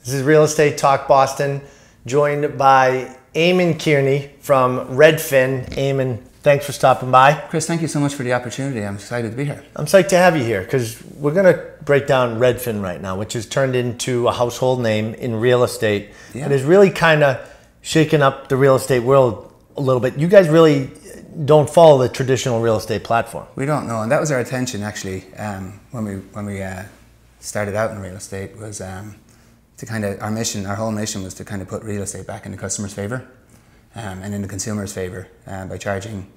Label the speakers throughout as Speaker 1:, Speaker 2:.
Speaker 1: This is Real Estate Talk Boston, joined by Eamon Kearney from Redfin. Eamon, thanks for stopping by.
Speaker 2: Chris, thank you so much for the opportunity. I'm excited to be here.
Speaker 1: I'm psyched to have you here because we're going to break down Redfin right now, which has turned into a household name in real estate and is really kind of shaking up the real estate world a little bit. You guys really don't follow the traditional real estate platform.
Speaker 2: We don't know, and that was our intention actually when we started out in real estate was to kind of, our whole mission was to kind of put real estate back in the customer's favor and in the consumer's favor by charging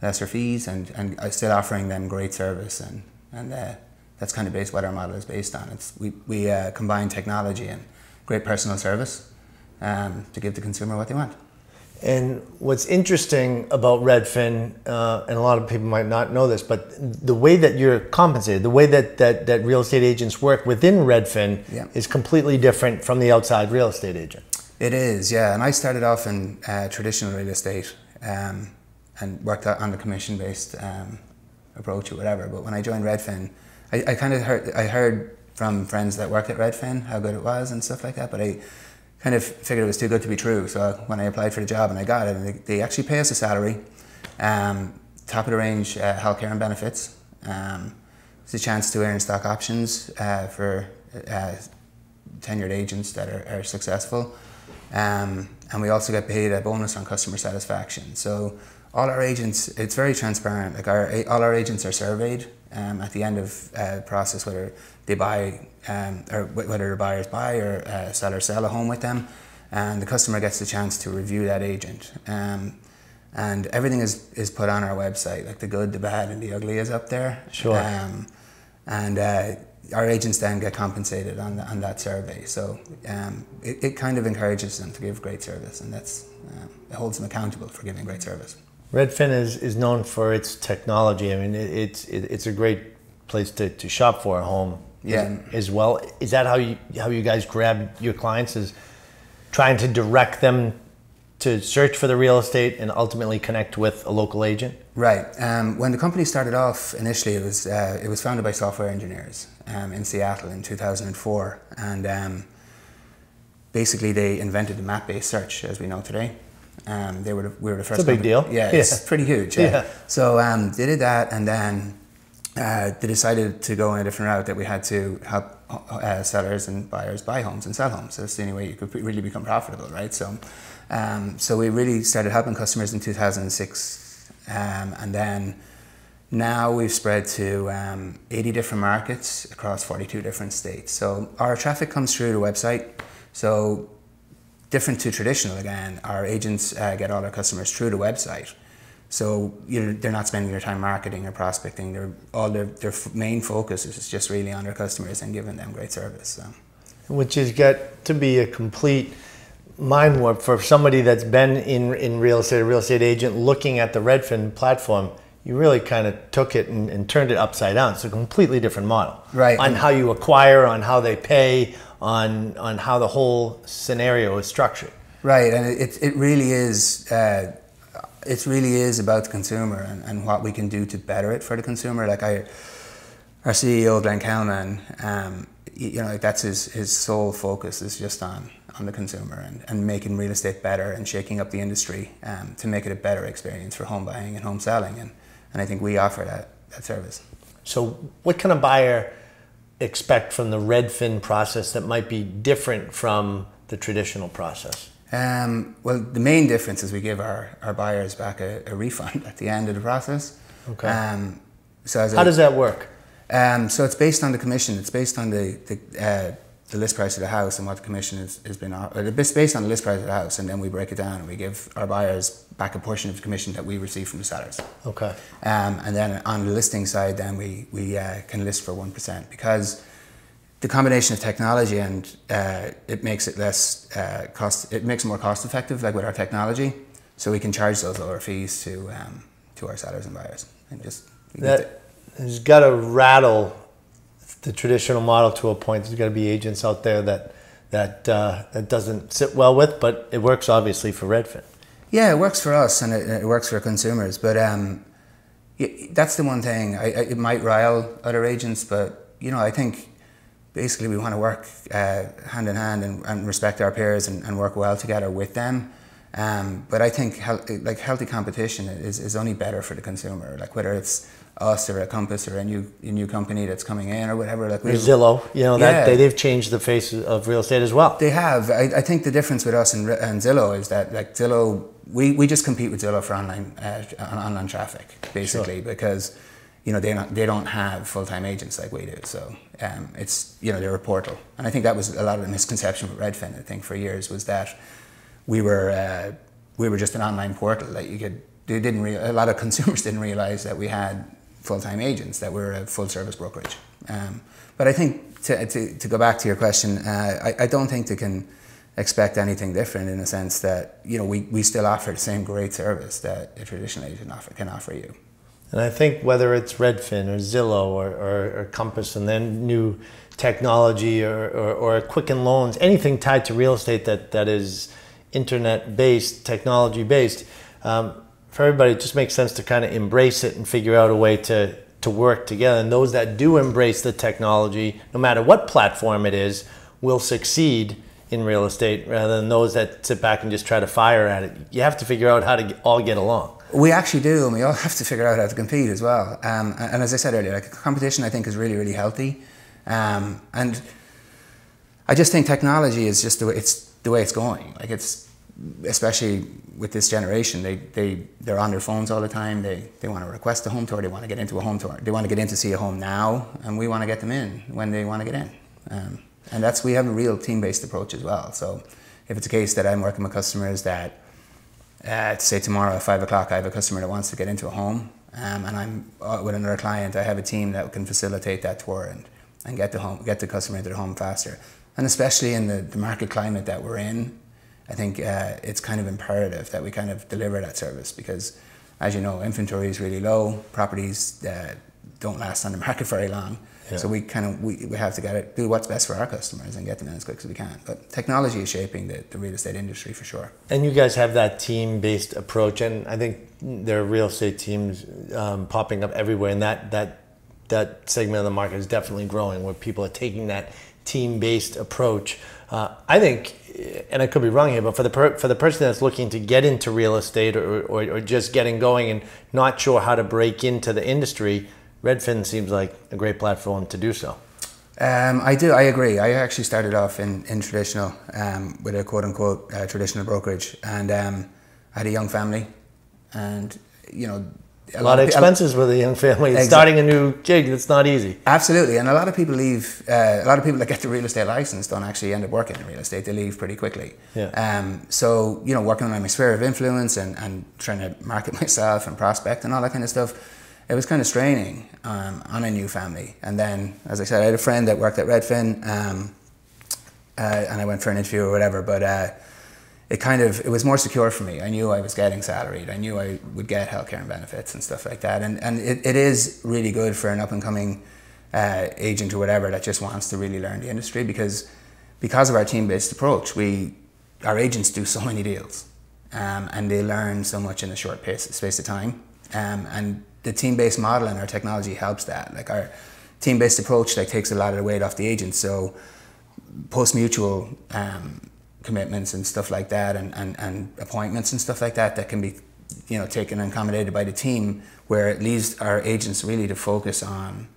Speaker 2: lesser fees and still offering them great service, and that's kind of what our model is based on. We combine technology and great personal service to give the consumer what they want.
Speaker 1: And what's interesting about Redfin, and a lot of people might not know this, but the way that you're compensated, the way that real estate agents work within Redfin is completely different from the outside real estate agent.
Speaker 2: It is, yeah. And I started off in traditional real estate and worked on the commission-based approach or whatever. But when I joined Redfin, I kind of heard from friends that worked at Redfin how good it was and stuff like that, but I kind of figured it was too good to be true. So when I applied for the job and I got it, and they actually pay us a salary, top of the range healthcare and benefits. It's a chance to earn stock options for tenured agents that are successful. And we also get paid a bonus on customer satisfaction. So all our agents, it's very transparent. Like all our agents are surveyed at the end of the process, whether they buy or whether the buyers buy or sellers sell a home with them, and the customer gets the chance to review that agent. And everything is put on our website, like the good, the bad, and the ugly is up there.
Speaker 1: Sure.
Speaker 2: And our agents then get compensated on that survey. So it kind of encourages them to give great service, and it holds them accountable for giving great service.
Speaker 1: Redfin is known for its technology. I mean, it's a great place to shop for a home as well. Is that how you guys grab your clients, is trying to direct them to search for the real estate and ultimately connect with a local agent?
Speaker 2: Right. When the company started off initially, it was founded by software engineers in Seattle in 2004, and basically they invented the map-based search as we know today. We were the first.
Speaker 1: It's a big deal.
Speaker 2: Yeah, it's pretty huge. Yeah. So they did that, and then they decided to go in a different route, that we had to help sellers and buyers buy homes and sell homes. So that's the only way you could really become profitable, right? So, so we really started helping customers in 2006, and then now we've spread to 80 different markets across 42 different states. So our traffic comes through the website. So different to traditional, again, our agents get all their customers through the website. So they're not spending their time marketing or prospecting. Their main focus is just really on their customers and giving them great service. So.
Speaker 1: Which has got to be a complete mind warp for somebody that's been in real estate, a real estate agent looking at the Redfin platform. You really kind of took it and turned it upside down. It's a completely different model. Right. On how you acquire, on how they pay, on how the whole scenario is structured. Right,
Speaker 2: and it really is. It really is about the consumer and what we can do to better it for the consumer. Like our CEO Glenn Kelman, that's his sole focus is just on the consumer and making real estate better and shaking up the industry to make it a better experience for home buying and home selling, and I think we offer that service.
Speaker 1: So what can a buyer expect from the Redfin process that might be different from the traditional process?
Speaker 2: Well, the main difference is we give our buyers back a refund at the end of the process.
Speaker 1: Okay. How does that work?
Speaker 2: So it's based on the commission. It's based on the list price of the house and what the commission has been. It's based on the list price of the house, and then we break it down and we give our buyers back a portion of the commission that we receive from the sellers.
Speaker 1: Okay.
Speaker 2: And then on the listing side, then we can list for 1%, because the combination of technology and it makes it less it makes it more cost effective, like with our technology, so we can charge those lower fees to our sellers and buyers, and just
Speaker 1: that has got to rattle the traditional model to a point. There's got to be agents out there that doesn't sit well with, but it works obviously for Redfin.
Speaker 2: Yeah, it works for us and it works for consumers, but that's the one thing. It might rile other agents, but I think basically we want to work hand in hand and respect our peers and work well together with them. But I think healthy competition is only better for the consumer. Like whether it's us or a Compass or a new company that's coming in or whatever. Like
Speaker 1: Zillow, they've changed the face of real estate as well.
Speaker 2: They have. I think the difference with us and Zillow is that like Zillow, we just compete with Zillow for online traffic basically, because they don't have full-time agents like we do. So it's they're a portal, and I think that was a lot of the misconception with Redfin. I think for years was that we were just an online portal that you could. A lot of consumers didn't realize that we had full-time agents, that we're a full-service brokerage. But I think to go back to your question, I don't think they can expect anything different in the sense that we still offer the same great service that a traditional agent can offer you.
Speaker 1: And I think whether it's Redfin or Zillow or Compass, and then new technology or Quicken Loans, anything tied to real estate that is internet-based, technology-based, for everybody, it just makes sense to kind of embrace it and figure out a way to work together. And those that do embrace the technology, no matter what platform it is, will succeed in real estate, rather than those that sit back and just try to fire at it. You have to figure out how to all get along.
Speaker 2: We actually do, and we all have to figure out how to compete as well. And as I said earlier, like competition, I think is really, really healthy. And I just think technology is just the way it's going. Like especially with this generation, they're on their phones all the time. They want to request a home tour. They want to get into a home tour. They want to get in to see a home now, and we want to get them in when they want to get in. And we have a real team-based approach as well. So if it's a case that I'm working with customers that, say tomorrow at 5 o'clock, I have a customer that wants to get into a home, and I'm with another client, I have a team that can facilitate that tour and get the customer into the home faster. And especially in the market climate that we're in, I think it's kind of imperative that we kind of deliver that service, because, as you know, inventory is really low. Properties don't last on the market very long. Yeah. So we have to do what's best for our customers and get them in as quick as we can. But technology is shaping the real estate industry for sure.
Speaker 1: And you guys have that team-based approach, and I think there are real estate teams popping up everywhere, and that segment of the market is definitely growing, where people are taking that team-based approach. I think, and I could be wrong here, but for the person that's looking to get into real estate or just getting going and not sure how to break into the industry, Redfin seems like a great platform to do so.
Speaker 2: I agree. I actually started off in traditional, with a quote-unquote traditional brokerage, and I had a young family, and
Speaker 1: a lot of expenses with a young family. Exactly. Starting a new gig, it's not easy.
Speaker 2: Absolutely, and a lot of people leave. A lot of people that get the real estate license don't actually end up working in real estate. They leave pretty quickly.
Speaker 1: Yeah.
Speaker 2: So working on my sphere of influence and trying to market myself and prospect and all that kind of stuff, it was kind of straining on a new family. And then, as I said, I had a friend that worked at Redfin, and I went for an interview or whatever, but it was more secure for me. I knew I was getting salaried. I knew I would get healthcare and benefits and stuff like that. And it is really good for an up-and-coming agent or whatever that just wants to really learn the industry, because of our team-based approach, our agents do so many deals, and they learn so much in a short space of time. And the team-based model and our technology helps that. Like our team-based approach takes a lot of the weight off the agents. So post-mutual commitments and stuff like that, and appointments and stuff like that can be taken and accommodated by the team, where it leaves our agents really to focus on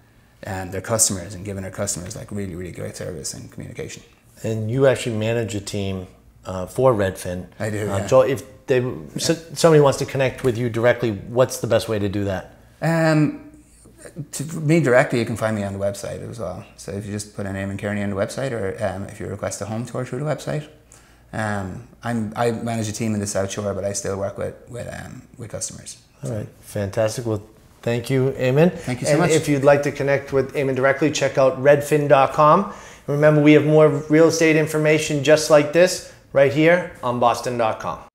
Speaker 2: their customers and giving their customers like really, really great service and communication.
Speaker 1: And you actually manage a team for Redfin.
Speaker 2: I do, yeah.
Speaker 1: So if somebody wants to connect with you directly, what's the best way to do that?
Speaker 2: To me directly, you can find me on the website as well. So if you just put in Eamon Kearney on the website, or if you request a home tour through the website. I manage a team in the South Shore, but I still work with customers.
Speaker 1: All right, fantastic. Well, thank you, Eamon.
Speaker 2: Thank you so much.
Speaker 1: And if you'd like to connect with Eamon directly, check out redfin.com. Remember, we have more real estate information just like this right here on boston.com.